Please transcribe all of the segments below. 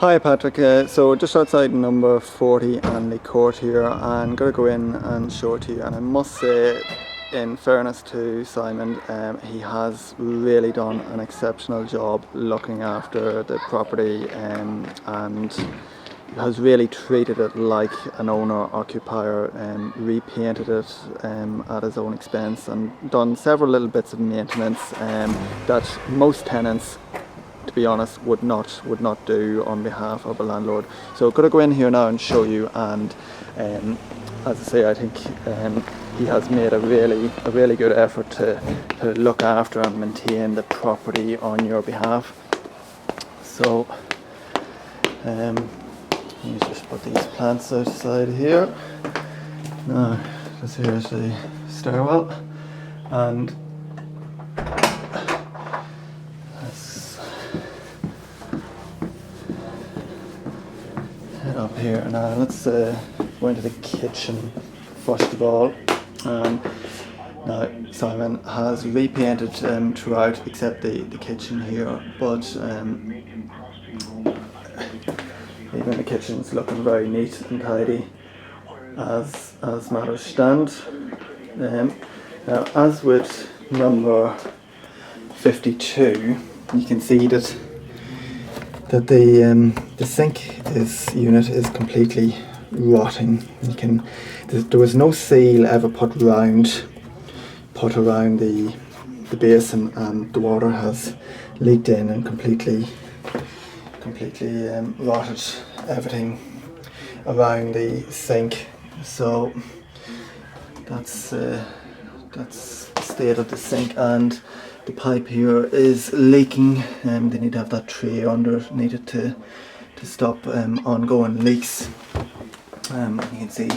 Hi Patrick, so just outside number 40 Anley Court here, and going to go in and show it to you. And I must say, in fairness to Simon, he has really done an exceptional job looking after the property, and has really treated it like an owner-occupier, repainted it at his own expense, and done several little bits of maintenance that most tenants, to be honest, would not do on behalf of a landlord. So I'm going to go in here now and show you, and as I say, I think he has made a really good effort to look after and maintain the property on your behalf. So let me just put these plants outside here. Now, this here is the stairwell, and up here. Now let's go into the kitchen first of all. Now Simon has repainted throughout except the kitchen here, but even the kitchen's looking very neat and tidy as matters stand. Now, as with number 52, you can see that the sink unit is completely rotting. There was no seal ever put around the basin, and the water has leaked in and completely rotted everything around the sink. So that's the state of the sink, and the pipe here is leaking. They need to have that tray underneath it to stop ongoing leaks. You can see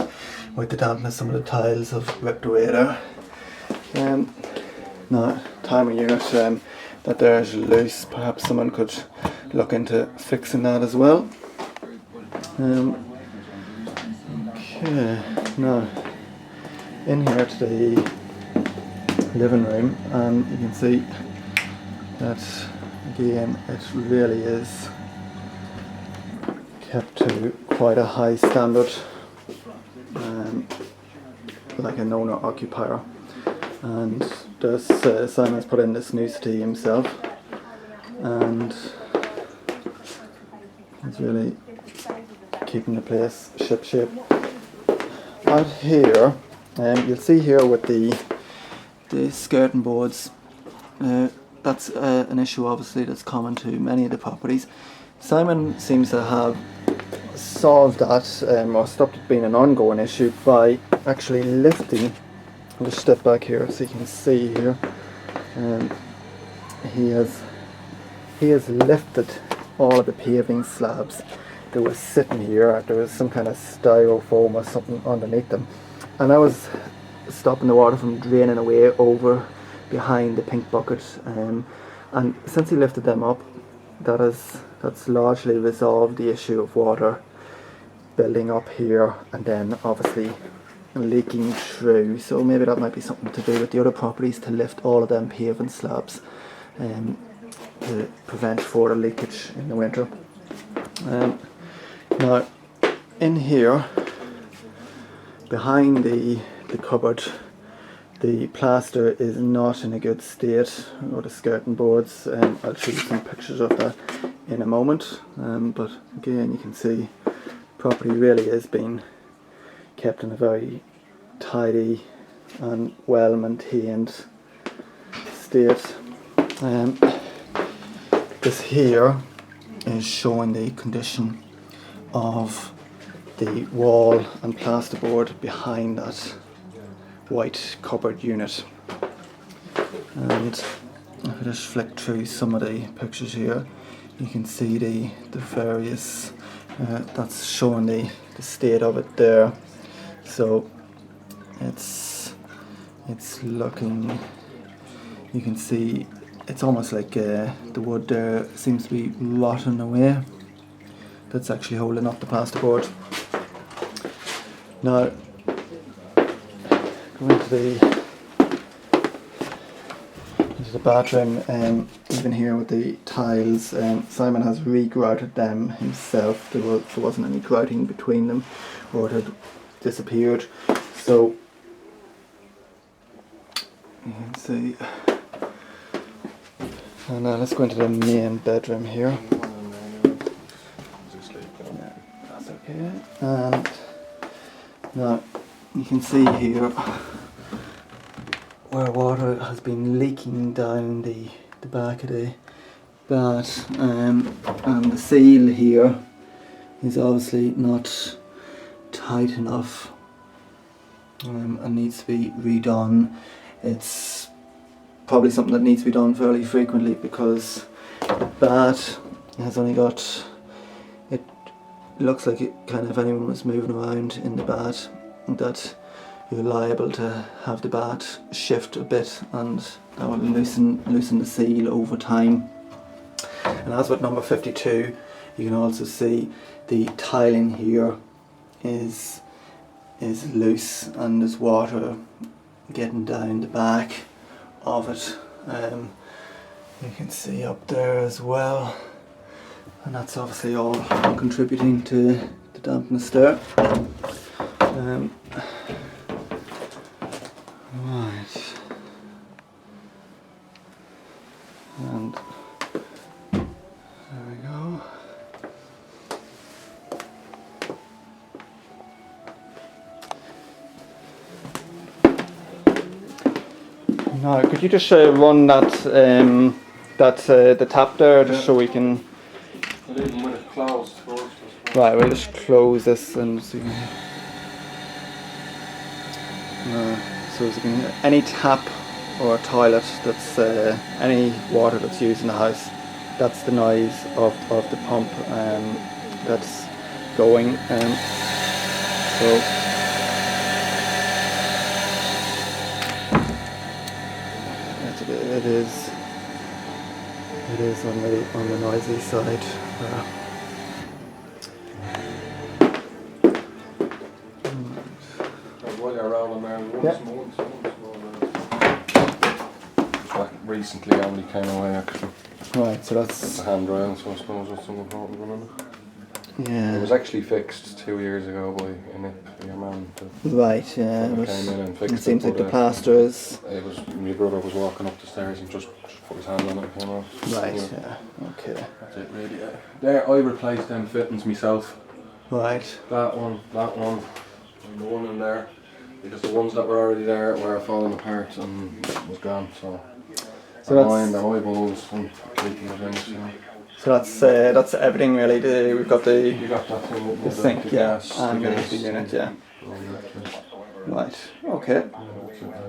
with the dampness some of the tiles have ripped away there. Now, timer unit that there is loose. Perhaps someone could look into fixing that as well. Okay, now in here to the living room, and you can see that again it really is kept to quite a high standard, like an owner-occupier. And this Simon's put in this new settee himself, and he's really keeping the place ship-shape. Out here, you'll see here with the skirting boards, that's an issue obviously that's common to many of the properties. Simon seems to have solved that, or stopped it being an ongoing issue by actually lifting. I'll just step back here so you can see here. He has lifted all of the paving slabs that was sitting here. There was some kind of styrofoam or something underneath them, and I was stopping the water from draining away over behind the pink bucket, and since he lifted them up, that's largely resolved the issue of water building up here and then obviously leaking through. So maybe that might be something to do with the other properties, to lift all of them paving slabs to prevent further leakage in the winter. Now in here behind the cupboard, the plaster is not in a good state, or the skirting boards. I'll show you some pictures of that in a moment, but again you can see property really is being kept in a very tidy and well maintained state. This here is showing the condition of the wall and plasterboard behind that white cupboard unit. And if I just flick through some of the pictures here, you can see the various that's showing the state of it there. So it's looking, you can see it's almost like the wood there seems to be rotting away. That's actually holding up the plasterboard. Now go into the bathroom, even here with the tiles, Simon has regrouted them himself. There wasn't any grouting between them, or it had disappeared. So you can see. And now let's go into the main bedroom here. That's okay. And now you can see here where water has been leaking down the back of the bath, and the seal here is obviously not tight enough, and needs to be redone. It's probably something that needs to be done fairly frequently, because the bath has only got, it looks like it kind of, if anyone was moving around in the bath, that you're liable to have the bath shift a bit, and that will loosen the seal over time. And as with number 52, you can also see the tiling here is loose, and there's water getting down the back of it. You can see up there as well, and that's obviously all contributing to the dampness there. Right, and there we go. Now, could you just run that the tap there, just so we can. Even when it's closed first. Right, we'll just close this and see. So as you can, any tap or toilet that's any water that's used in the house, that's the noise of the pump that's going. So it is on the noisy side. While you're around there, Yeah. Recently only came away actually. Right, so It's that's a handrail, so I suppose that's something important running it. yeah. It was actually fixed 2 years ago by your man. Right, yeah. Came But in and fixed it seems like the but, plaster is It was my brother was walking up the stairs and just put his hand on it, you know. right. Yeah. Yeah. Okay. That's it really. There, I replaced them fittings myself. Right. That one, and the one in there, because the ones that were already there were falling apart and was gone. So mine, the eyeballs, and keeping the things. You know. So that's everything really. We've got You the got that thing with sink, the yeah, gas, and the the gas unit, yeah. and all that, Right. Okay. yeah.